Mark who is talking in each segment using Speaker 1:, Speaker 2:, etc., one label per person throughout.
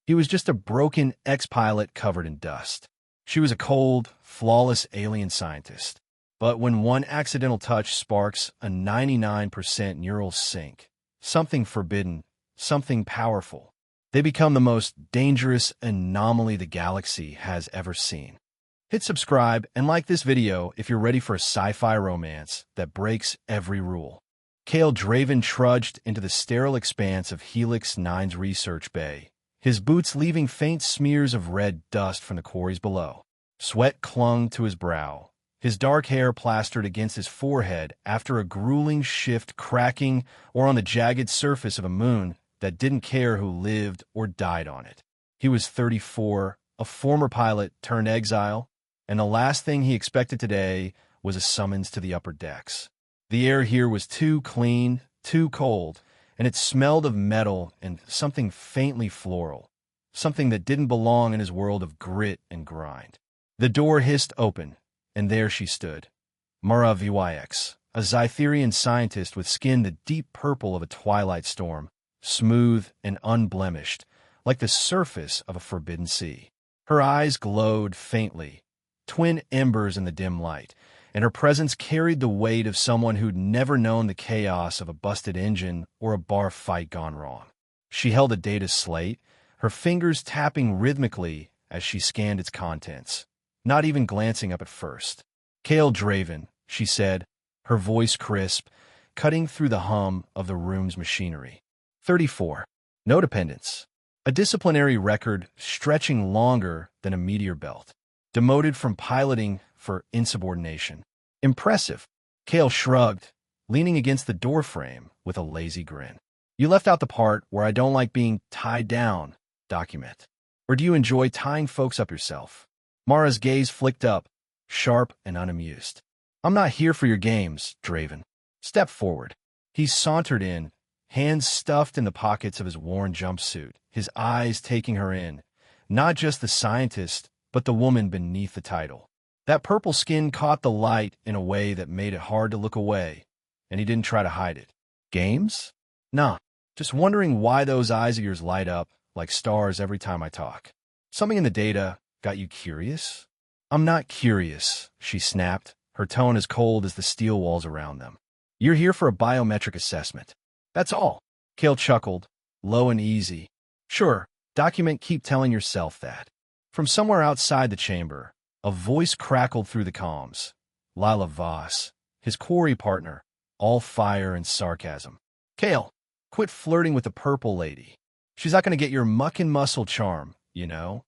Speaker 1: He was just a broken ex-pilot covered in dust. She was a cold, flawless alien scientist. But when one accidental touch sparks a 99% neural sync, something forbidden, something powerful, they become the most dangerous anomaly the galaxy has ever seen. Hit subscribe and like this video if you're ready for a sci-fi romance that breaks every rule. Kael Draven trudged into the sterile expanse of Helix 9's research bay, his boots leaving faint smears of red dust from the quarries below. Sweat clung to his brow, his dark hair plastered against his forehead after a grueling shift cracking or on the jagged surface of a moon that didn't care who lived or died on it. He was 34, a former pilot turned exile, and the last thing he expected today was a summons to the upper decks. The air here was too clean, too cold, and it smelled of metal and something faintly floral, something that didn't belong in his world of grit and grind. The door hissed open, and there she stood, Mara Vyx, a Xytherian scientist with skin the deep purple of a twilight storm, smooth and unblemished, like the surface of a forbidden sea. Her eyes glowed faintly, twin embers in the dim light, and her presence carried the weight of someone who'd never known the chaos of a busted engine or a bar fight gone wrong. She held a data slate, her fingers tapping rhythmically as she scanned its contents, not even glancing up at first. Kael Draven, she said, her voice crisp, cutting through the hum of the room's machinery. 34. No dependence. A disciplinary record stretching longer than a meteor belt. Demoted from piloting for insubordination. Impressive. Kael shrugged, leaning against the doorframe with a lazy grin. You left out the part where I don't like being tied down, document. Or do you enjoy tying folks up yourself? Mara's gaze flicked up, sharp and unamused. I'm not here for your games, Draven. Step forward. He sauntered in, hands stuffed in the pockets of his worn jumpsuit, his eyes taking her in, not just the scientist, but the woman beneath the title. That purple skin caught the light in a way that made it hard to look away, and he didn't try to hide it. Games? Nah, just wondering why those eyes of yours light up like stars every time I talk. Something in the data got you curious? I'm not curious, she snapped, her tone as cold as the steel walls around them. You're here for a biometric assessment. That's all. Kael chuckled, low and easy. Sure, document, keep telling yourself that. From somewhere outside the chamber, a voice crackled through the comms. Lila Voss, his quarry partner, all fire and sarcasm. Kael, quit flirting with the purple lady. She's not going to get your muck and muscle charm, you know.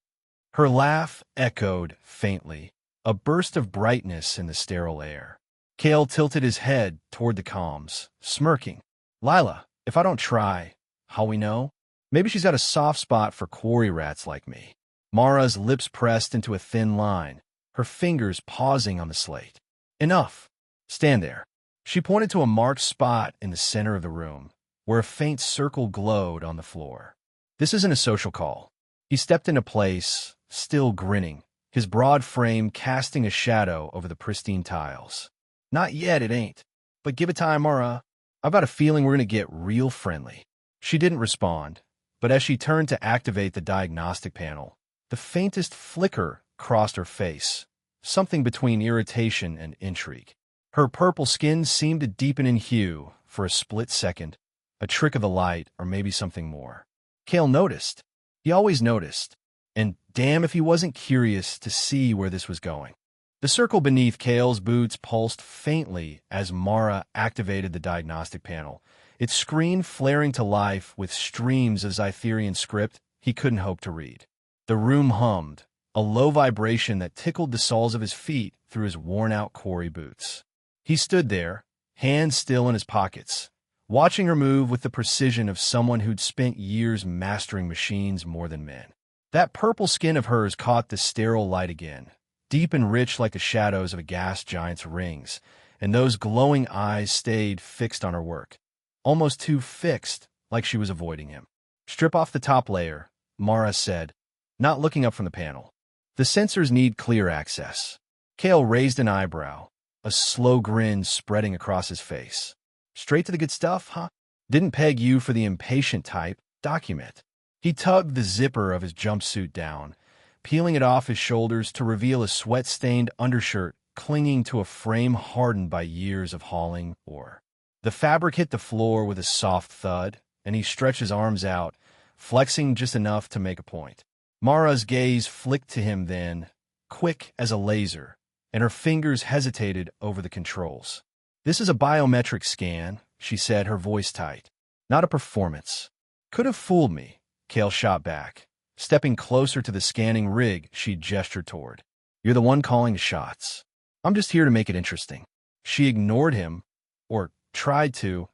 Speaker 1: Her laugh echoed faintly, a burst of brightness in the sterile air. Kael tilted his head toward the comms, smirking. Lila, if I don't try, how we know? Maybe she's got a soft spot for quarry rats like me. Mara's lips pressed into a thin line, her fingers pausing on the slate. Enough. Stand there. She pointed to a marked spot in the center of the room, where a faint circle glowed on the floor. This isn't a social call. He stepped into place, still grinning, his broad frame casting a shadow over the pristine tiles. Not yet, it ain't. But give it time, Mara. I've got a feeling we're going to get real friendly. She didn't respond, but as she turned to activate the diagnostic panel, the faintest flicker crossed her face, something between irritation and intrigue. Her purple skin seemed to deepen in hue for a split second, a trick of the light or maybe something more. Kael noticed. He always noticed, and damn if he wasn't curious to see where this was going. The circle beneath Kael's boots pulsed faintly as Mara activated the diagnostic panel, its screen flaring to life with streams of Xytherian script he couldn't hope to read. The room hummed, a low vibration that tickled the soles of his feet through his worn-out quarry boots. He stood there, hands still in his pockets, watching her move with the precision of someone who'd spent years mastering machines more than men. That purple skin of hers caught the sterile light again, deep and rich like the shadows of a gas giant's rings, and those glowing eyes stayed fixed on her work, almost too fixed, like she was avoiding him. Strip off the top layer, Mara said, not looking up from the panel. The sensors need clear access. Kael raised an eyebrow, a slow grin spreading across his face. Straight to the good stuff, huh? Didn't peg you for the impatient type, document. He tugged the zipper of his jumpsuit down, peeling it off his shoulders to reveal a sweat-stained undershirt clinging to a frame hardened by years of hauling ore. The fabric hit the floor with a soft thud, and he stretched his arms out, flexing just enough to make a point. Mara's gaze flicked to him then, quick as a laser, and her fingers hesitated over the controls. "This is a biometric scan," she said, her voice tight. "Not a performance." "Could have fooled me," Kael shot back, stepping closer to the scanning rig she gestured toward. "You're the one calling the shots. I'm just here to make it interesting." She ignored him, or tried to,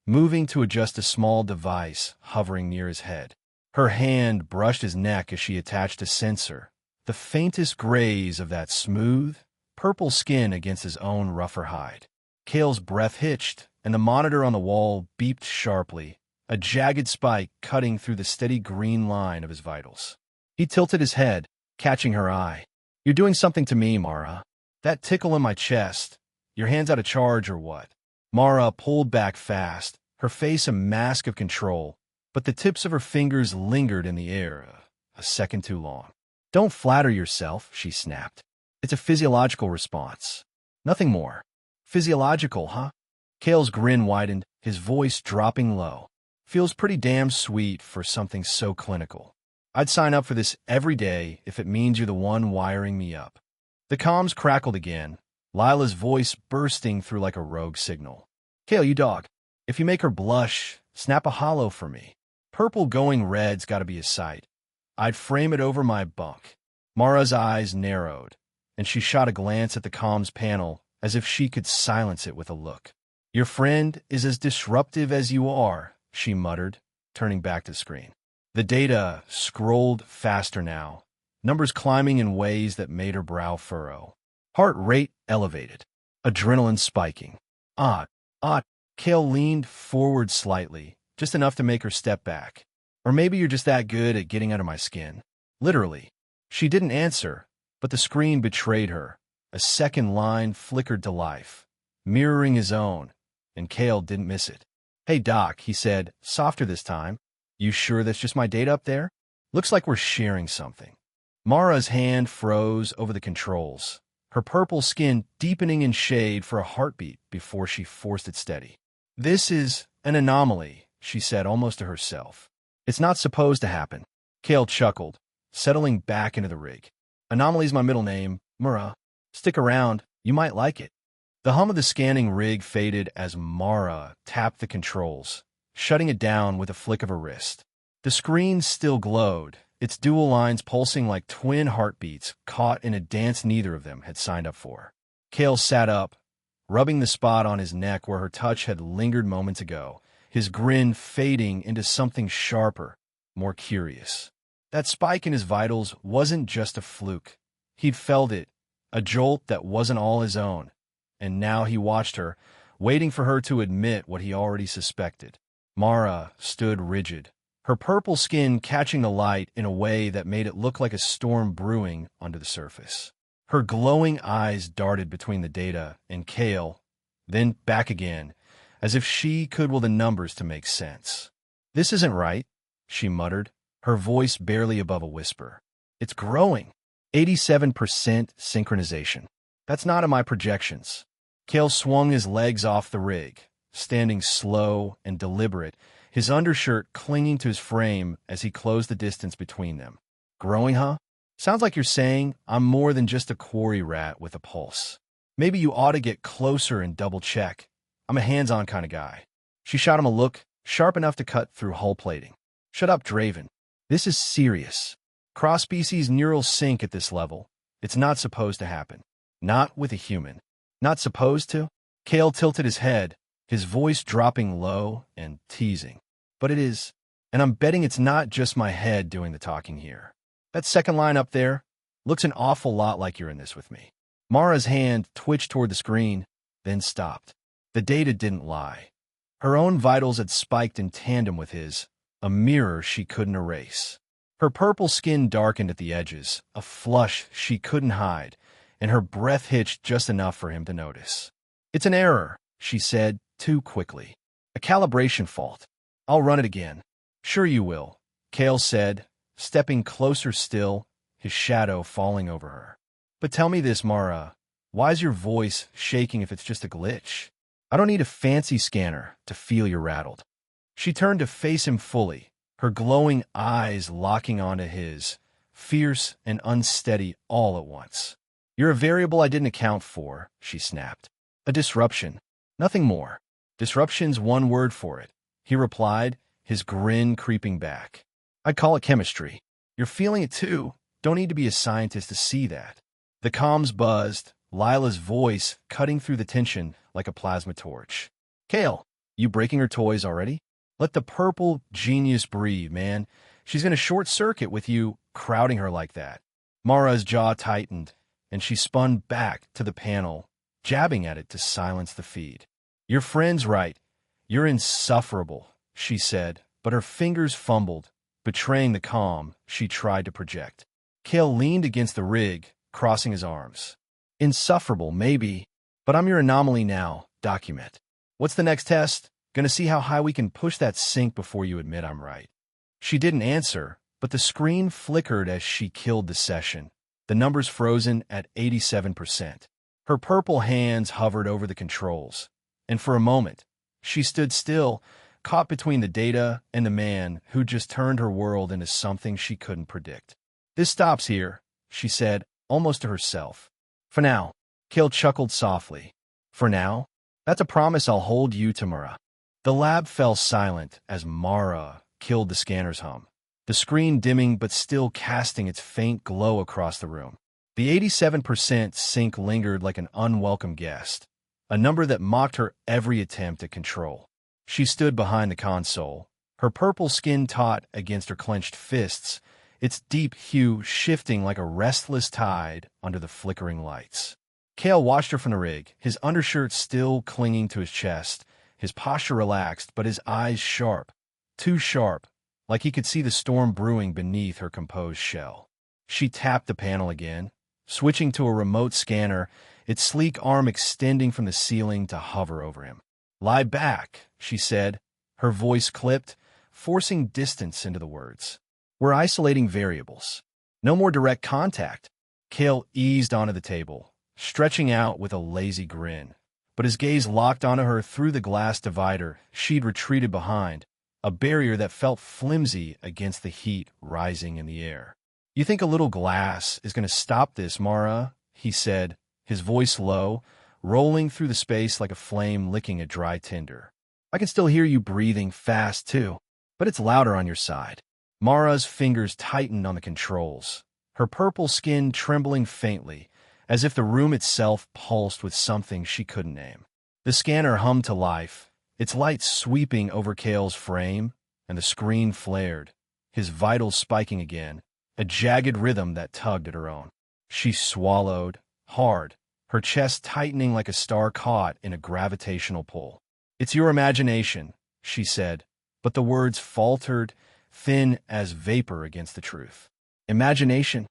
Speaker 1: moving to adjust a small device hovering near his head. Her hand brushed his neck as she attached a sensor, the faintest graze of that smooth, purple skin against his own rougher hide. Kael's breath hitched, and the monitor on the wall beeped sharply, a jagged spike cutting through the steady green line of his vitals. He tilted his head, catching her eye. "You're doing something to me, Mara. That tickle in my chest. Your hand's out of charge or what?" Mara pulled back fast, her face a mask of control, but the tips of her fingers lingered in the air a second too long. "Don't flatter yourself," she snapped. "It's a physiological response. Nothing more." "Physiological, huh?" Kael's grin widened, his voice dropping low. "Feels pretty damn sweet for something so clinical. I'd sign up for this every day if it means you're the one wiring me up." The comms crackled again, Lila's voice bursting through like a rogue signal. "Kael, you dog. If you make her blush, snap a hollow for me. Purple going red's gotta be a sight. I'd frame it over my bunk." Mara's eyes narrowed, and she shot a glance at the comms panel as if she could silence it with a look. "Your friend is as disruptive as you are," she muttered, turning back to the screen. The data scrolled faster now, numbers climbing in ways that made her brow furrow. Heart rate elevated, adrenaline spiking. Odd. Kael leaned forward slightly, just enough to make her step back. "Or maybe you're just that good at getting under my skin." Literally. She didn't answer, but the screen betrayed her. A second line flickered to life, mirroring his own, and Kael didn't miss it. "Hey, Doc," he said, softer this time. "You sure that's just my data up there? Looks like we're sharing something." Mara's hand froze over the controls, her purple skin deepening in shade for a heartbeat before she forced it steady. "This is an anomaly," she said almost to herself. "It's not supposed to happen." Kael chuckled, settling back into the rig. "Anomaly's my middle name, Mara. Stick around, you might like it." The hum of the scanning rig faded as Mara tapped the controls, shutting it down with a flick of her wrist. The screen still glowed, its dual lines pulsing like twin heartbeats caught in a dance neither of them had signed up for. Kael sat up, rubbing the spot on his neck where her touch had lingered moments ago, his grin fading into something sharper, more curious. That spike in his vitals wasn't just a fluke. He'd felt it, a jolt that wasn't all his own, and now he watched her, waiting for her to admit what he already suspected. Mara stood rigid, her purple skin catching the light in a way that made it look like a storm brewing under the surface. Her glowing eyes darted between the data and Kael, then back again, as if she could will the numbers to make sense. "This isn't right," she muttered, her voice barely above a whisper. "It's growing. 87% synchronization. That's not in my projections." Kael swung his legs off the rig, standing slow and deliberate, his undershirt clinging to his frame as he closed the distance between them. "Growing, huh? Sounds like you're saying I'm more than just a quarry rat with a pulse. Maybe you ought to get closer and double-check. I'm a hands-on kind of guy." She shot him a look, sharp enough to cut through hull plating. "Shut up, Draven. This is serious. Cross-species neural sync at this level. It's not supposed to happen. Not with a human." "Not supposed to?" Kael tilted his head, his voice dropping low and teasing. "But it is, and I'm betting it's not just my head doing the talking here. That second line up there looks an awful lot like you're in this with me." Mara's hand twitched toward the screen, then stopped. The data didn't lie. Her own vitals had spiked in tandem with his, a mirror she couldn't erase. Her purple skin darkened at the edges, a flush she couldn't hide, and her breath hitched just enough for him to notice. "It's an error," she said, too quickly. "A calibration fault. I'll run it again." "Sure you will." Kael said, stepping closer still, his shadow falling over her. But tell me this, Mara. Why's your voice shaking if it's just a glitch? I don't need a fancy scanner to feel you're rattled. She turned to face him fully, her glowing eyes locking onto his, fierce and unsteady all at once. You're a variable I didn't account for, she snapped. A disruption. Nothing more. Disruption's one word for it, he replied, his grin creeping back. I'd call it chemistry. You're feeling it too. Don't need to be a scientist to see that. The comms buzzed, Lila's voice cutting through the tension like a plasma torch. Kael, you breaking her toys already? Let the purple genius breathe, man. She's going to short circuit with you crowding her like that. Mara's jaw tightened, and she spun back to the panel, jabbing at it to silence the feed. Your friend's right. You're insufferable, she said, but her fingers fumbled, betraying the calm she tried to project. Kael leaned against the rig, crossing his arms. Insufferable, maybe, but I'm your anomaly now. Document. What's the next test? Gonna see how high we can push that sink before you admit I'm right. She didn't answer, but the screen flickered as she killed the session, the numbers frozen at 87%. Her purple hands hovered over the controls, and for a moment, she stood still, caught between the data and the man who just turned her world into something she couldn't predict. This stops here, she said, almost to herself. For now. Kael chuckled softly. For now? That's a promise I'll hold you to, Mara. The lab fell silent as Mara killed the scanner's hum, the screen dimming but still casting its faint glow across the room. The 87% sync lingered like an unwelcome guest, a number that mocked her every attempt at control. She stood behind the console, her purple skin taut against her clenched fists, its deep hue shifting like a restless tide under the flickering lights. Kael watched her from the rig, his undershirt still clinging to his chest, his posture relaxed, but his eyes sharp, too sharp, like he could see the storm brewing beneath her composed shell. She tapped the panel again, switching to a remote scanner, its sleek arm extending from the ceiling to hover over him. Lie back, she said, her voice clipped, forcing distance into the words. We're isolating variables. No more direct contact. Kael eased onto the table, stretching out with a lazy grin. But his gaze locked onto her through the glass divider she'd retreated behind, a barrier that felt flimsy against the heat rising in the air. You think a little glass is going to stop this, Mara? He said, his voice low, rolling through the space like a flame licking a dry tinder. I can still hear you breathing fast, too, but it's louder on your side. Mara's fingers tightened on the controls, her purple skin trembling faintly, as if the room itself pulsed with something she couldn't name. The scanner hummed to life, its lights sweeping over Kael's frame, and the screen flared, his vitals spiking again, a jagged rhythm that tugged at her own. She swallowed, hard, her chest tightening like a star caught in a gravitational pull. It's your imagination, she said, but the words faltered, thin as vapor against the truth. Imagination?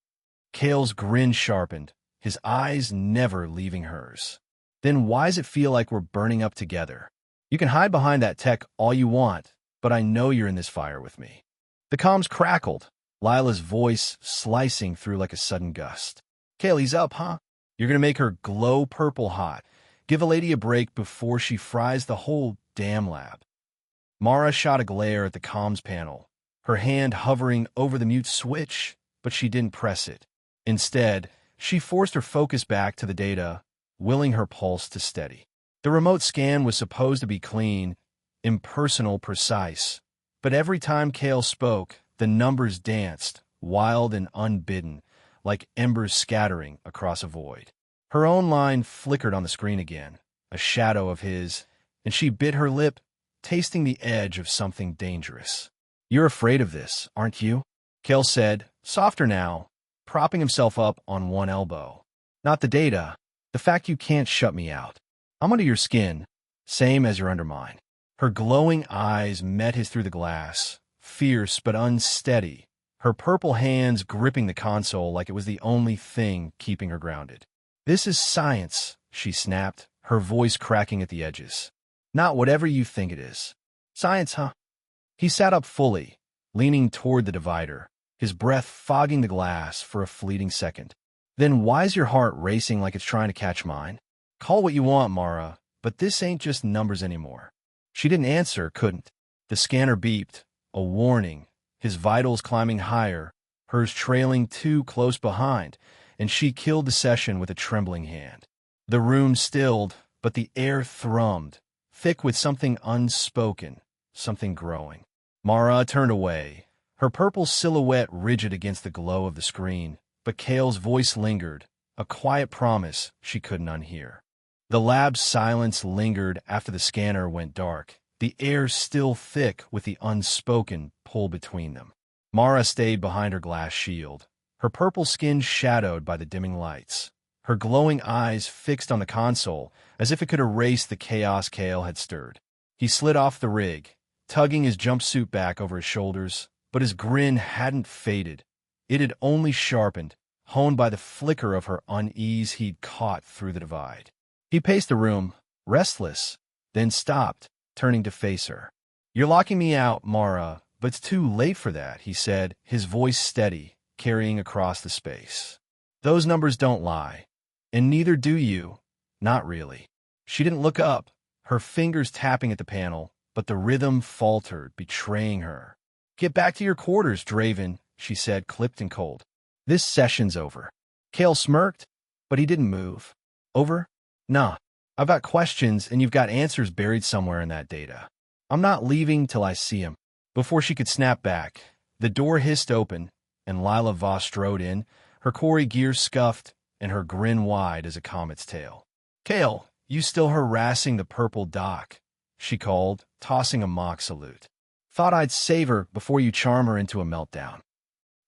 Speaker 1: Kael's grin sharpened, his eyes never leaving hers. Then why's it feel like we're burning up together? You can hide behind that tech all you want, but I know you're in this fire with me. The comms crackled, Lila's voice slicing through like a sudden gust. Kael, he's up, huh? You're gonna make her glow purple hot. Give a lady a break before she fries the whole damn lab. Mara shot a glare at the comms panel, her hand hovering over the mute switch, but she didn't press it. Instead, she forced her focus back to the data, willing her pulse to steady. The remote scan was supposed to be clean, impersonal, precise, but every time Kael spoke, the numbers danced, wild and unbidden, like embers scattering across a void. Her own line flickered on the screen again, a shadow of his, and she bit her lip, tasting the edge of something dangerous. You're afraid of this, aren't you? Kael said, softer now, propping himself up on one elbow. Not the data, the fact you can't shut me out. I'm under your skin, same as you're under mine. Her glowing eyes met his through the glass, fierce but unsteady, her purple hands gripping the console like it was the only thing keeping her grounded. This is science, she snapped, her voice cracking at the edges. Not whatever you think it is. Science, huh? He sat up fully, leaning toward the divider, his breath fogging the glass for a fleeting second. Then why's your heart racing like it's trying to catch mine? Call what you want, Mara, but this ain't just numbers anymore. She didn't answer, couldn't. The scanner beeped, a warning, his vitals climbing higher, hers trailing too close behind, and she killed the session with a trembling hand. The room stilled, but the air thrummed, thick with something unspoken, something growing. Mara turned away, her purple silhouette rigid against the glow of the screen, but Kael's voice lingered, a quiet promise she couldn't unhear. The lab's silence lingered after the scanner went dark, the air still thick with the unspoken pull between them. Mara stayed behind her glass shield, her purple skin shadowed by the dimming lights, her glowing eyes fixed on the console as if it could erase the chaos Kael had stirred. He slid off the rig, tugging his jumpsuit back over his shoulders, but his grin hadn't faded. It had only sharpened, honed by the flicker of her unease he'd caught through the divide. He paced the room, restless, then stopped, turning to face her. "You're locking me out, Mara, but it's too late for that," he said, his voice steady, carrying across the space. "Those numbers don't lie, and neither do you. Not really." She didn't look up, her fingers tapping at the panel, but the rhythm faltered, betraying her. "Get back to your quarters, Draven," she said, clipped and cold. "This session's over." Kael smirked, but he didn't move. "Over? Nah. I've got questions, and you've got answers buried somewhere in that data. I'm not leaving till I see 'em." Before she could snap back, the door hissed open, and Lila Voss strode in, her quarry gear scuffed and her grin wide as a comet's tail. "Kael, you still harassing the purple doc?" she called, tossing a mock salute. "Thought I'd save her before you charm her into a meltdown."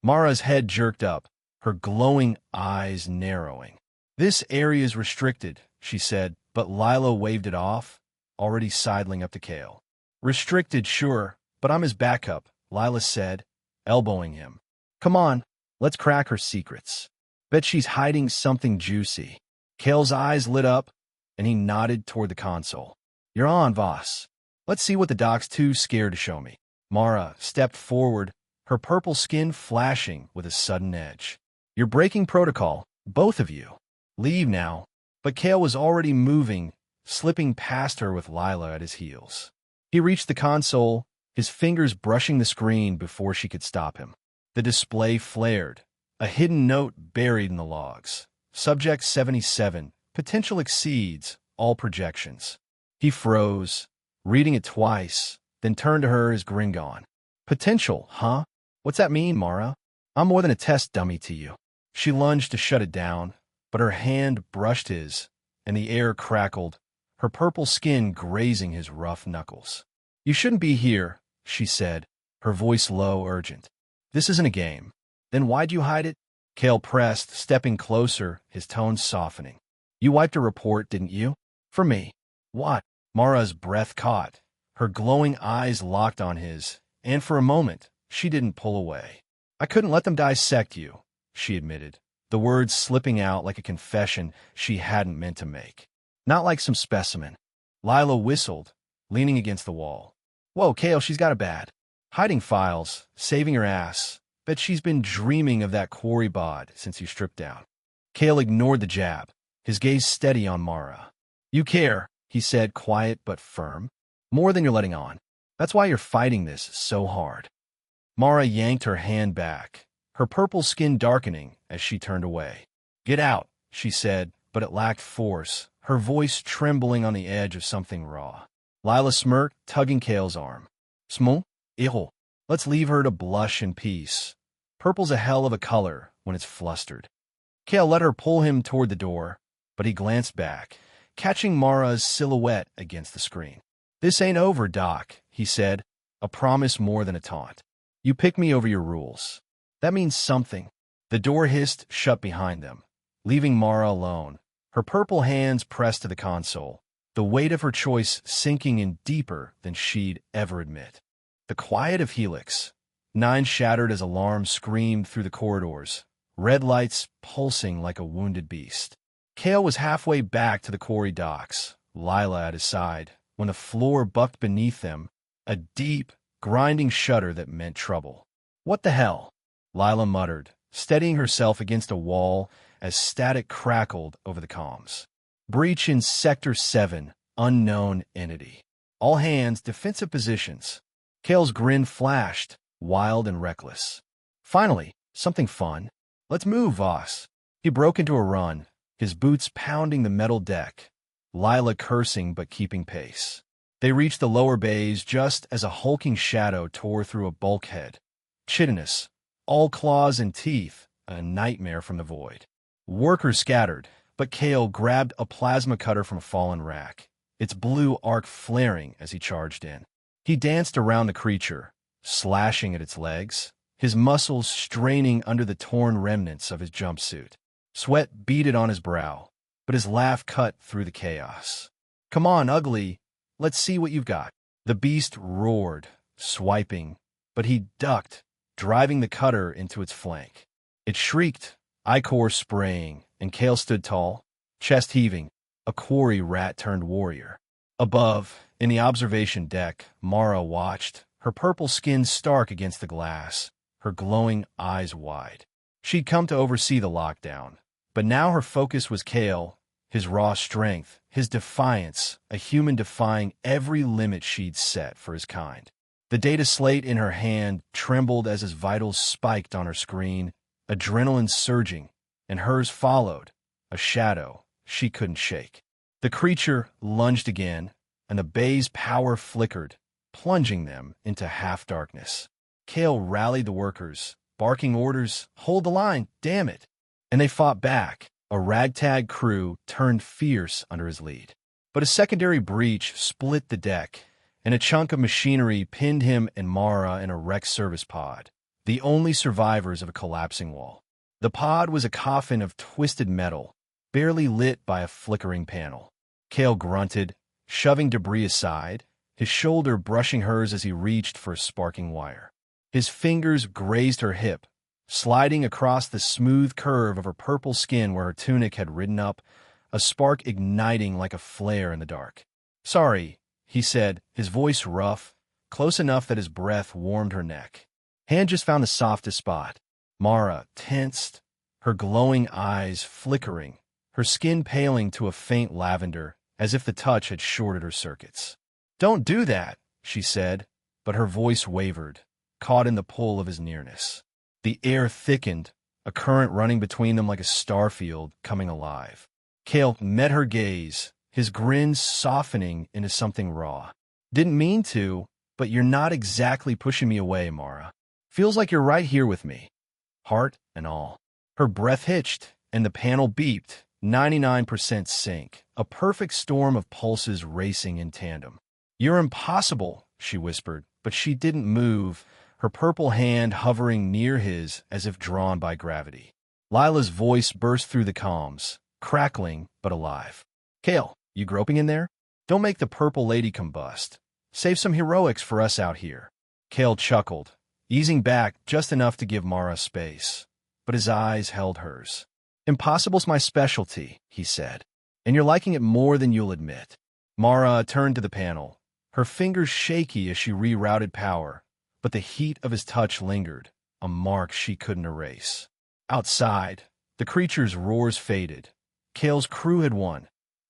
Speaker 1: Mara's head jerked up, her glowing eyes narrowing. "This area's restricted," she said, but Lila waved it off, already sidling up to Kael. "Restricted, sure, but I'm his backup," Lila said, elbowing him. "Come on, let's crack her secrets. Bet she's hiding something juicy." Kael's eyes lit up, and he nodded toward the console. "You're on, Voss. Let's see what the doc's too scared to show me." Mara stepped forward, her purple skin flashing with a sudden edge. "You're breaking protocol, both of you. Leave now." But Kael was already moving, slipping past her with Lila at his heels. He reached the console, his fingers brushing the screen before she could stop him. The display flared, a hidden note buried in the logs. Subject 77, potential exceeds all projections. He froze, reading it twice, then turned to her, his grin gone. "Potential, huh? What's that mean, Mara? I'm more than a test dummy to you." She lunged to shut it down, but her hand brushed his, and the air crackled, her purple skin grazing his rough knuckles. "You shouldn't be here," she said, her voice low, urgent. "This isn't a game." "Then why'd you hide it?" Kael pressed, stepping closer, his tone softening. "You wiped a report, didn't you? For me." "What?" Mara's breath caught, her glowing eyes locked on his, and for a moment, she didn't pull away. "I couldn't let them dissect you," she admitted, the words slipping out like a confession she hadn't meant to make. "Not like some specimen." Lila whistled, leaning against the wall. "Whoa, Kael, she's got it bad. Hiding files, saving her ass. Bet she's been dreaming of that quarry bod since you stripped down." Kael ignored the jab, his gaze steady on Mara. "You care," he said, quiet but firm. "More than you're letting on. That's why you're fighting this so hard." Mara yanked her hand back, her purple skin darkening as she turned away. "Get out," she said, but it lacked force, her voice trembling on the edge of something raw. Lila smirked, tugging Kael's arm. "Small? Ill. Let's leave her to blush in peace. Purple's a hell of a color when it's flustered." Kael let her pull him toward the door, but he glanced back, catching Mara's silhouette against the screen. "This ain't over, Doc," he said, a promise more than a taunt. "You pick me over your rules. That means something." The door hissed shut behind them, leaving Mara alone, her purple hands pressed to the console, the weight of her choice sinking in deeper than she'd ever admit. The quiet of Helix. 9 shattered as alarms screamed through the corridors, red lights pulsing like a wounded beast. Kael was halfway back to the quarry docks, Lila at his side, when the floor bucked beneath them, a deep, grinding shudder that meant trouble. "What the hell?" Lila muttered, steadying herself against a wall as static crackled over the comms. "Breach in Sector 7, unknown entity. All hands, defensive positions." Kael's grin flashed, wild and reckless. "Finally, something fun. Let's move, Voss." He broke into a run, his boots pounding the metal deck, Lila cursing but keeping pace. They reached the lower bays just as a hulking shadow tore through a bulkhead. Chitinous, all claws and teeth, a nightmare from the void. Workers scattered, but Kael grabbed a plasma cutter from a fallen rack, its blue arc flaring as he charged in. He danced around the creature, slashing at its legs, his muscles straining under the torn remnants of his jumpsuit. Sweat beaded on his brow, but his laugh cut through the chaos. "Come on, ugly. Let's see what you've got." The beast roared, swiping, but he ducked, driving the cutter into its flank. It shrieked, ichor spraying, and Kael stood tall, chest heaving, a quarry rat turned warrior. Above, in the observation deck, Mara watched, her purple skin stark against the glass, her glowing eyes wide. She'd come to oversee the lockdown, but now her focus was Kael, his raw strength, his defiance, a human defying every limit she'd set for his kind. The data slate in her hand trembled as his vitals spiked on her screen, adrenaline surging, and hers followed, a shadow she couldn't shake. The creature lunged again, and the bay's power flickered, plunging them into half-darkness. Kael rallied the workers, barking orders, "Hold the line, damn it!" And they fought back, a ragtag crew turned fierce under his lead. But a secondary breach split the deck, and a chunk of machinery pinned him and Mara in a wrecked service pod, the only survivors of a collapsing wall. The pod was a coffin of twisted metal, barely lit by a flickering panel. Kael grunted, shoving debris aside, his shoulder brushing hers as he reached for a sparking wire. His fingers grazed her hip, sliding across the smooth curve of her purple skin where her tunic had ridden up, a spark igniting like a flare in the dark. "Sorry," he said, his voice rough, close enough that his breath warmed her neck. Hand just found the softest spot. Mara tensed, her glowing eyes flickering, her skin paling to a faint lavender, as if the touch had shorted her circuits. "Don't do that," she said, but her voice wavered, caught in the pull of his nearness. The air thickened, a current running between them like a starfield coming alive. Kael met her gaze, his grin softening into something raw. "Didn't mean to, but you're not exactly pushing me away, Mara. Feels like you're right here with me." Heart and all. Her breath hitched, and the panel beeped, 99% sync, a perfect storm of pulses racing in tandem. "You're impossible," she whispered, but she didn't move, her purple hand hovering near his as if drawn by gravity. Lila's voice burst through the comms, crackling but alive. "Kael, you groping in there? Don't make the purple lady combust. Save some heroics for us out here." Kael chuckled, easing back just enough to give Mara space, but his eyes held hers. "Impossible's my specialty," he said, "and you're liking it more than you'll admit." Mara turned to the panel, her fingers shaky as she rerouted power, but the heat of his touch lingered, a mark she couldn't erase. Outside, the creature's roars faded. Kael's crew had won,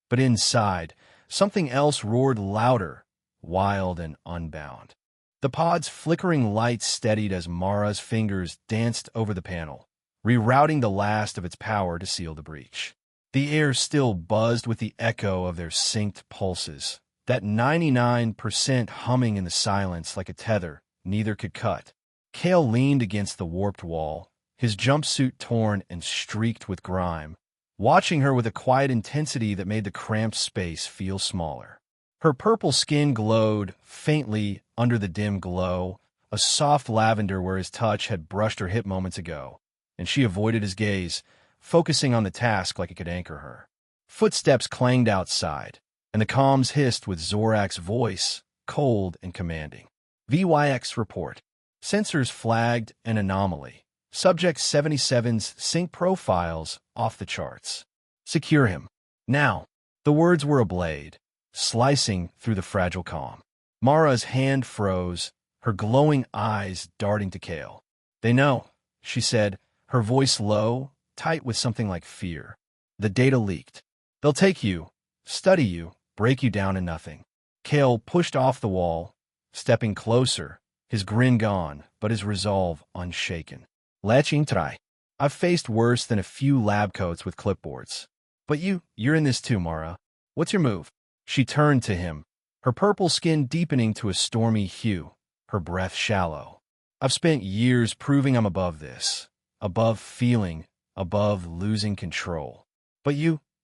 Speaker 1: but inside, something else roared louder, wild and unbound. The pod's flickering lights steadied as Mara's fingers danced over the panel, rerouting the last of its power to seal the breach. The air still buzzed with the echo of their synced pulses, that 99% humming in the silence like a tether neither could cut. Kael leaned against the warped wall, his jumpsuit torn and streaked with grime, watching her with a quiet intensity that made the cramped space feel smaller. Her purple skin glowed faintly under the dim glow, a soft lavender where his touch had brushed her hip moments ago, and she avoided his gaze, focusing on the task like it could anchor her. Footsteps clanged outside, and the comms hissed with Zorak's voice, cold and commanding. "VYX report. Sensors flagged an anomaly. Subject 77's sync profiles off the charts. Secure him. Now." The words were a blade, slicing through the fragile calm. Mara's hand froze, her glowing eyes darting to Kael. "They know," she said, her voice low, tight with something like fear. "The data leaked. They'll take you, study you, break you down to nothing." Kael pushed off the wall, stepping closer, his grin gone, but his resolve unshaken. "Let's try. I've faced worse than a few lab coats with clipboards. But you're in this too, Mara. What's your move?" She turned to him, her purple skin deepening to a stormy hue, her breath shallow. "I've spent years proving I'm above this, above feeling, above losing control. But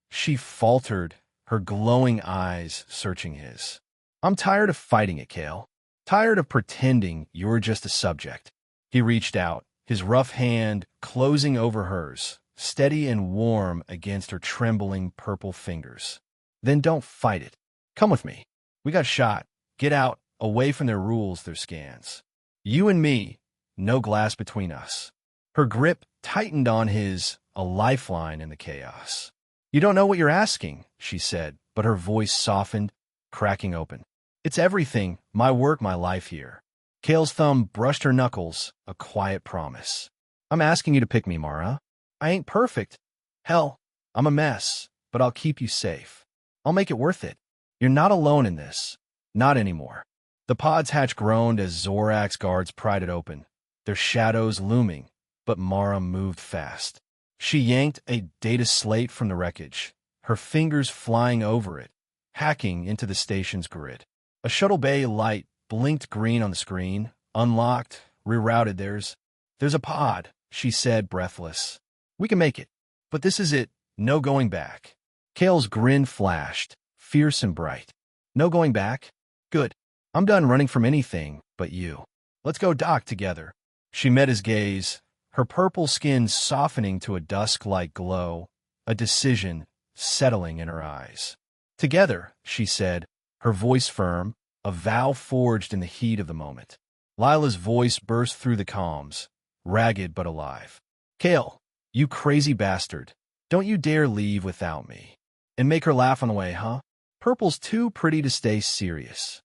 Speaker 1: she faltered, her glowing eyes searching his. "I'm tired of fighting it, Kael. Tired of pretending you're just a subject." He reached out, his rough hand closing over hers, steady and warm against her trembling purple fingers. "Then don't fight it. Come with me. We got shot. Get out, away from their rules, their scans. You and me, no glass between us." Her grip tightened on his, a lifeline in the chaos. "You don't know what you're asking," she said, but her voice softened, cracking open. "It's everything, my work, my life here." Kael's thumb brushed her knuckles, a quiet promise. "I'm asking you to pick me, Mara. I ain't perfect. Hell, I'm a mess, but I'll keep you safe. I'll make it worth it. You're not alone in this. Not anymore." The pod's hatch groaned as Zorak's guards pried it open, their shadows looming, but Mara moved fast. She yanked a data slate from the wreckage, her fingers flying over it, hacking into the station's grid. A shuttle bay light blinked green on the screen, unlocked, rerouted. There's a pod," she said, breathless. "We can make it. But this is it, no going back." Kael's grin flashed, fierce and bright. "No going back? Good. I'm done running from anything but you. Let's go dock together." She met his gaze, her purple skin softening to a dusk-like glow, a decision settling in her eyes. "Together," she said, her voice firm, a vow forged in the heat of the moment. Lila's voice burst through the comms, ragged but alive. "Kael, you crazy bastard. Don't you dare leave without me. And make her laugh on the way, huh? Purple's too pretty to stay serious."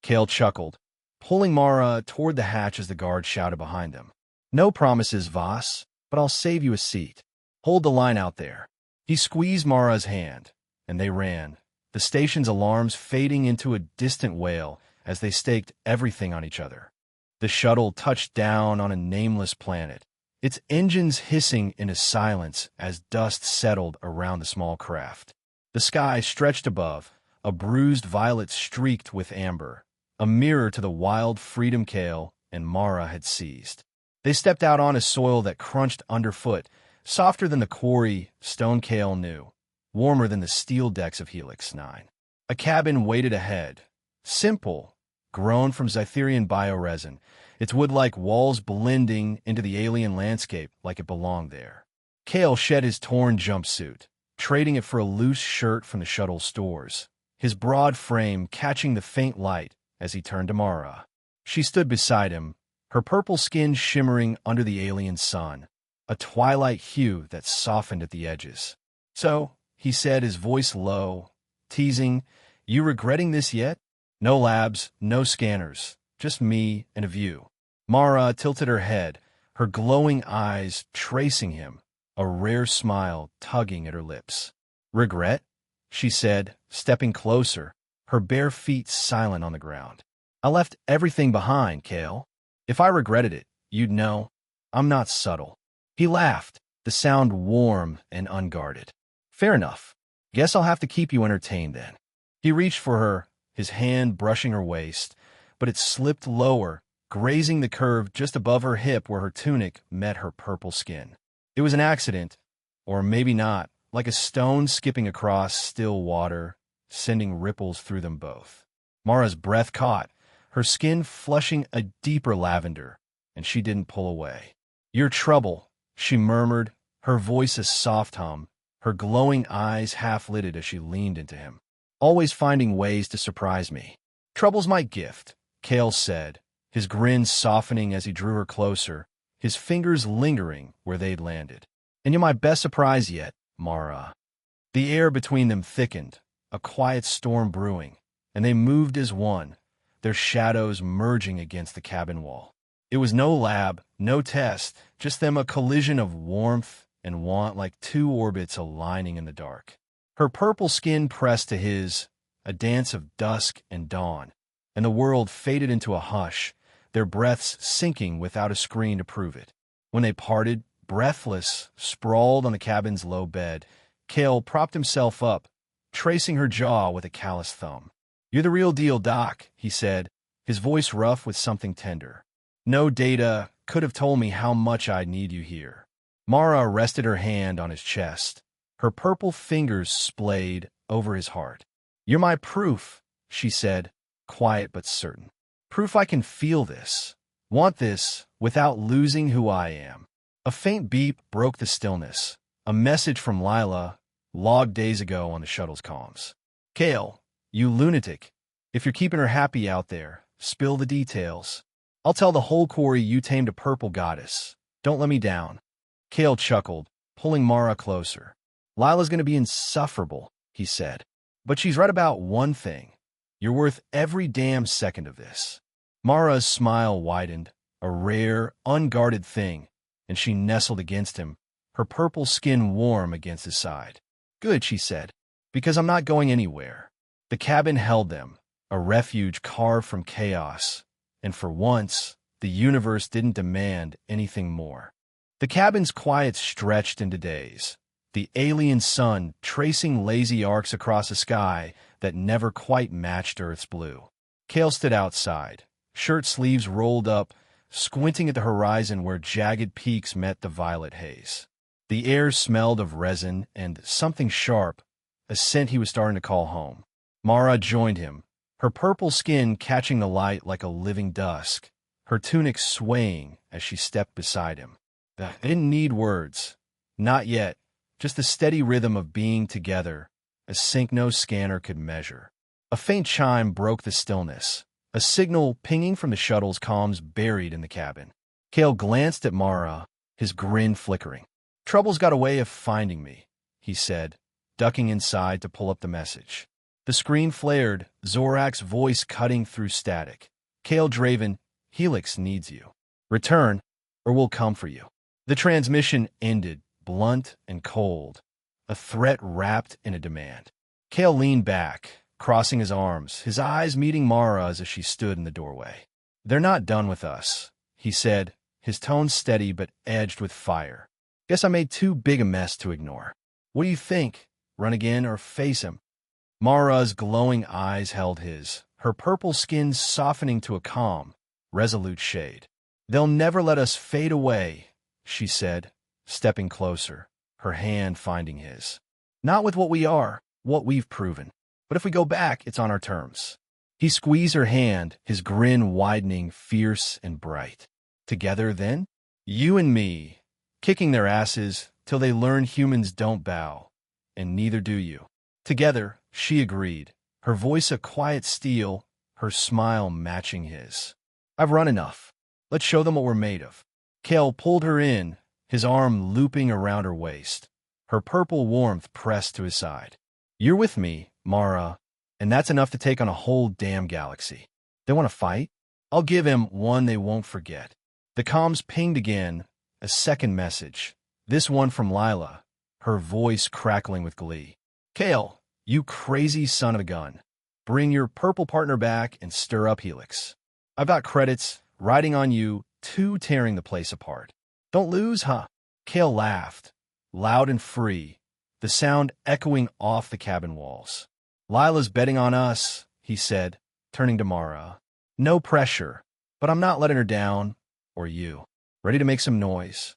Speaker 1: Kael chuckled, pulling Mara toward the hatch as the guard shouted behind them. "No promises, Voss, but I'll save you a seat. Hold the line out there." He squeezed Mara's hand, and they ran, the station's alarms fading into a distant wail as they staked everything on each other. The shuttle touched down on a nameless planet, its engines hissing into silence as dust settled around the small craft. The sky stretched above, a bruised violet streaked with amber, a mirror to the wild freedom Kael and Mara had seized. They stepped out on a soil that crunched underfoot, softer than the quarry stone Kael knew, warmer than the steel decks of Helix 9. A cabin waited ahead, simple, grown from Xytherian bioresin, its wood-like walls blending into the alien landscape like it belonged there. Kael shed his torn jumpsuit, trading it for a loose shirt from the shuttle stores, his broad frame catching the faint light as he turned to Mara. She stood beside him, her purple skin shimmering under the alien sun, a twilight hue that softened at the edges. "So," he said, his voice low, teasing, "you regretting this yet? No labs, no scanners, just me and a view." Mara tilted her head, her glowing eyes tracing him, a rare smile tugging at her lips. "Regret?" she said, stepping closer, her bare feet silent on the ground. "I left everything behind, Kael. If I regretted it, you'd know. I'm not subtle." He laughed, the sound warm and unguarded. "Fair enough. Guess I'll have to keep you entertained then." He reached for her, his hand brushing her waist, but it slipped lower, grazing the curve just above her hip where her tunic met her purple skin. It was an accident, or maybe not, like a stone skipping across still water, sending ripples through them both. Mara's breath caught, her skin flushing a deeper lavender, and she didn't pull away. "Your trouble," she murmured, her voice a soft hum, her glowing eyes half-lidded as she leaned into him. "Always finding ways to surprise me." "Trouble's my gift," Kael said, his grin softening as he drew her closer, his fingers lingering where they'd landed. "And you're my best surprise yet, Mara." The air between them thickened, a quiet storm brewing, and they moved as one, their shadows merging against the cabin wall. It was no lab, no test, just them a collision of warmth and want like two orbits aligning in the dark. Her purple skin pressed to his, a dance of dusk and dawn, and the world faded into a hush, their breaths sinking without a screen to prove it. When they parted, breathless, sprawled on the cabin's low bed, Kael propped himself up, tracing her jaw with a calloused thumb. "You're the real deal, Doc," he said, his voice rough with something tender. "No data could have told me how much I need you here." Mara rested her hand on his chest. Her purple fingers splayed over his heart. "You're my proof," she said, quiet but certain. "Proof I can feel this, want this, without losing who I am." A faint beep broke the stillness, a message from Lila, logged days ago on the shuttle's comms. "Kael, you lunatic. If you're keeping her happy out there, spill the details. I'll tell the whole quarry you tamed a purple goddess. Don't let me down." Kael chuckled, pulling Mara closer. "Lila's going to be insufferable," he said. "But she's right about one thing. You're worth every damn second of this." Mara's smile widened, a rare, unguarded thing, and she nestled against him, her purple skin warm against his side. "Good," she said, "because I'm not going anywhere." The cabin held them, a refuge carved from chaos, and for once, the universe didn't demand anything more. The cabin's quiet stretched into days, the alien sun tracing lazy arcs across a sky that never quite matched Earth's blue. Kael stood outside, shirt sleeves rolled up, squinting at the horizon where jagged peaks met the violet haze. The air smelled of resin and something sharp, a scent he was starting to call home. Mara joined him, her purple skin catching the light like a living dusk, her tunic swaying as she stepped beside him. They didn't need words. Not yet. Just the steady rhythm of being together, a sync no scanner could measure. A faint chime broke the stillness, a signal pinging from the shuttle's comms buried in the cabin. Kael glanced at Mara, his grin flickering. "Trouble's got a way of finding me," he said, ducking inside to pull up the message. The screen flared, Zorak's voice cutting through static. "Kael Draven, Helix needs you. Return, or we'll come for you." The transmission ended, blunt and cold, a threat wrapped in a demand. Kael leaned back, crossing his arms, his eyes meeting Mara's as she stood in the doorway. "They're not done with us," he said, his tone steady but edged with fire. "Guess I made too big a mess to ignore. What do you think? Run again or face him?" Mara's glowing eyes held his, her purple skin softening to a calm, resolute shade. "They'll never let us fade away," she said, stepping closer, her hand finding his. "Not with what we are, what we've proven. But if we go back, it's on our terms." He squeezed her hand, his grin widening, fierce and bright. "Together, then? You and me, kicking their asses till they learn humans don't bow, and neither do you." "Together," she agreed, her voice a quiet steel, her smile matching his. "I've run enough. Let's show them what we're made of." Kael pulled her in, his arm looping around her waist, her purple warmth pressed to his side. "You're with me, Mara, and that's enough to take on a whole damn galaxy. They want to fight? I'll give him one they won't forget." The comms pinged again, a second message, this one from Lila, her voice crackling with glee. "Kael, you crazy son of a gun. Bring your purple partner back and stir up Helix. I've got credits riding on you, two tearing the place apart. Don't lose, huh?" Kael laughed, loud and free, the sound echoing off the cabin walls. "Lila's betting on us," he said, turning to Mara. "No pressure, but I'm not letting her down, or you. Ready to make some noise?"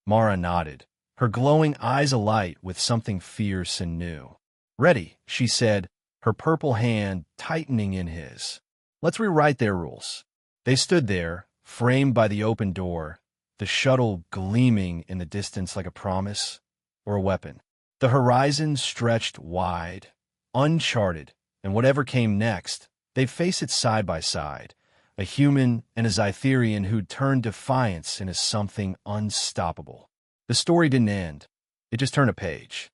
Speaker 1: Mara nodded, her glowing eyes alight with something fierce and new. "Ready," she said, her purple hand tightening in his. "Let's rewrite their rules." They stood there, framed by the open door, the shuttle gleaming in the distance like a promise or a weapon. The horizon stretched wide, uncharted, and whatever came next, they'd face it side by side, a human and a Xytherian who'd turned defiance into something unstoppable. The story didn't end. It just turned a page.